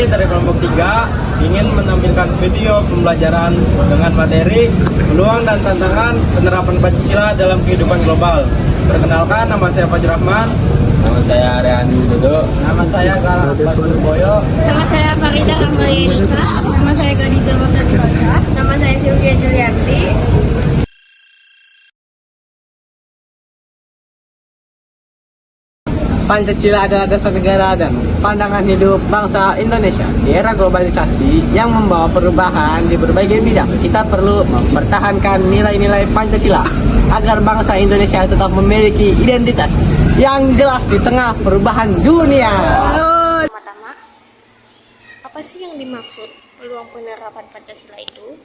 Kami dari kelompok 3 ingin menampilkan video pembelajaran dengan materi peluang dan tantangan penerapan Pancasila dalam kehidupan global. Perkenalkan, nama saya Fajr Rahman. Nama saya Rehan Widodo. Nama saya Galang Akbar Boyo. Nama saya Farida Rahmayesha. Nama saya Gadiza Wardani. Nama saya Sylvia Julianti. Pancasila adalah dasar negara dan pandangan hidup bangsa Indonesia di era globalisasi yang membawa perubahan di berbagai bidang. Kita perlu mempertahankan nilai-nilai Pancasila agar bangsa Indonesia tetap memiliki identitas yang jelas di tengah perubahan dunia. Pertama-tama, apa sih yang dimaksud peluang penerapan Pancasila itu?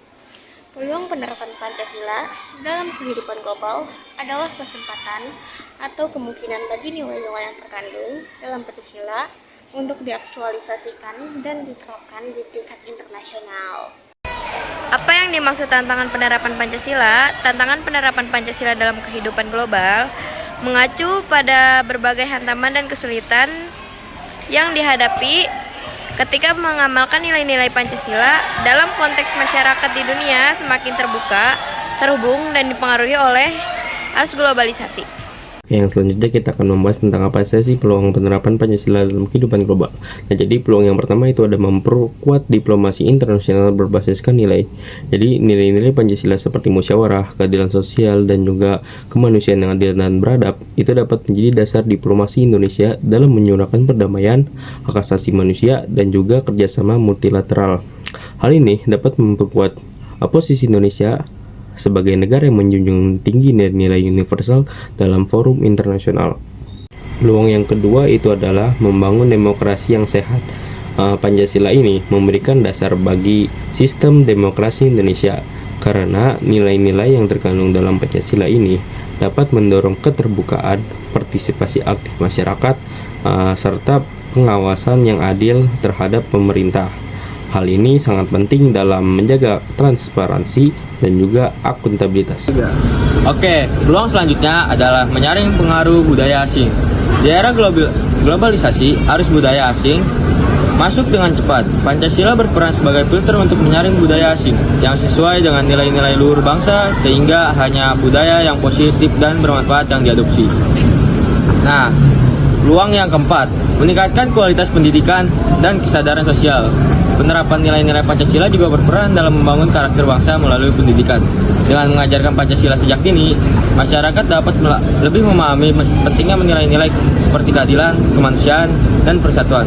Peluang penerapan Pancasila dalam kehidupan global adalah kesempatan atau kemungkinan bagi nilai-nilai yang terkandung dalam Pancasila untuk diaktualisasikan dan diterapkan di tingkat internasional. Apa yang dimaksud tantangan penerapan Pancasila? Tantangan penerapan Pancasila dalam kehidupan global mengacu pada berbagai hantaman dan kesulitan yang dihadapi ketika mengamalkan nilai-nilai Pancasila dalam konteks masyarakat di dunia semakin terbuka, terhubung, dan dipengaruhi oleh arus globalisasi. Yang selanjutnya kita akan membahas tentang apa saja sih peluang penerapan Pancasila dalam kehidupan global. Nah, jadi peluang yang pertama itu ada memperkuat diplomasi internasional berbasiskan nilai. Jadi nilai-nilai Pancasila seperti musyawarah, keadilan sosial, dan juga kemanusiaan yang adil dan beradab itu dapat menjadi dasar diplomasi Indonesia dalam menyuarakan perdamaian, hak asasi manusia, dan juga kerjasama multilateral. Hal ini dapat memperkuat posisi Indonesia sebagai negara yang menjunjung tinggi nilai universal dalam forum internasional. Peluang yang kedua itu adalah membangun demokrasi yang sehat. Pancasila ini memberikan dasar bagi sistem demokrasi Indonesia karena nilai-nilai yang terkandung dalam Pancasila ini dapat mendorong keterbukaan, partisipasi aktif masyarakat, serta pengawasan yang adil terhadap pemerintah. Hal ini sangat penting dalam menjaga transparansi dan juga akuntabilitas. Oke, peluang selanjutnya adalah menyaring pengaruh budaya asing. Di era globalisasi, arus budaya asing masuk dengan cepat. Pancasila berperan sebagai filter untuk menyaring budaya asing yang sesuai dengan nilai-nilai luhur bangsa, sehingga hanya budaya yang positif dan bermanfaat yang diadopsi. Nah, peluang yang keempat, meningkatkan kualitas pendidikan dan kesadaran sosial. Penerapan nilai-nilai Pancasila juga berperan dalam membangun karakter bangsa melalui pendidikan. Dengan mengajarkan Pancasila sejak dini, masyarakat dapat lebih memahami pentingnya nilai-nilai seperti keadilan, kemanusiaan, dan persatuan.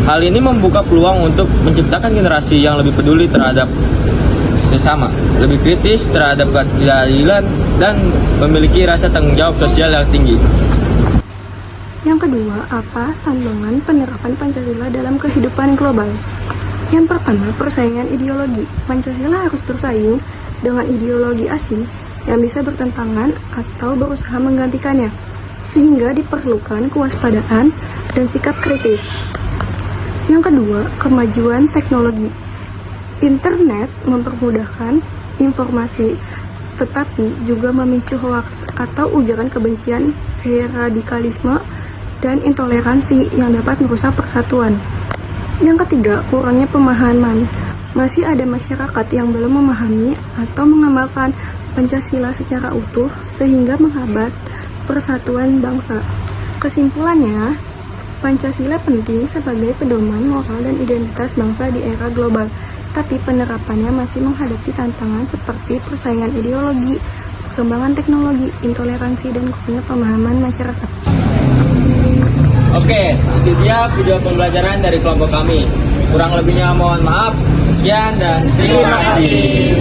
Hal ini membuka peluang untuk menciptakan generasi yang lebih peduli terhadap sesama, lebih kritis terhadap keadilan, dan memiliki rasa tanggung jawab sosial yang tinggi. Yang kedua, apa tantangan penerapan Pancasila dalam kehidupan global? Yang pertama, persaingan ideologi. Pancasila harus bersaing dengan ideologi asing yang bisa bertentangan atau berusaha menggantikannya, sehingga diperlukan kewaspadaan dan sikap kritis. Yang kedua, kemajuan teknologi. Internet mempermudahkan informasi, tetapi juga memicu hoaks atau ujaran kebencian, radikalisme, dan intoleransi yang dapat merusak persatuan. Yang ketiga, kurangnya pemahaman. Masih ada masyarakat yang belum memahami atau mengamalkan Pancasila secara utuh sehingga menghambat persatuan bangsa. Kesimpulannya, Pancasila penting sebagai pedoman moral dan identitas bangsa di era global, tapi penerapannya masih menghadapi tantangan seperti persaingan ideologi, perkembangan teknologi, intoleransi, dan kurangnya pemahaman masyarakat. Oke, itu dia video pembelajaran dari kelompok kami. Kurang lebihnya mohon maaf. Sekian dan terima kasih.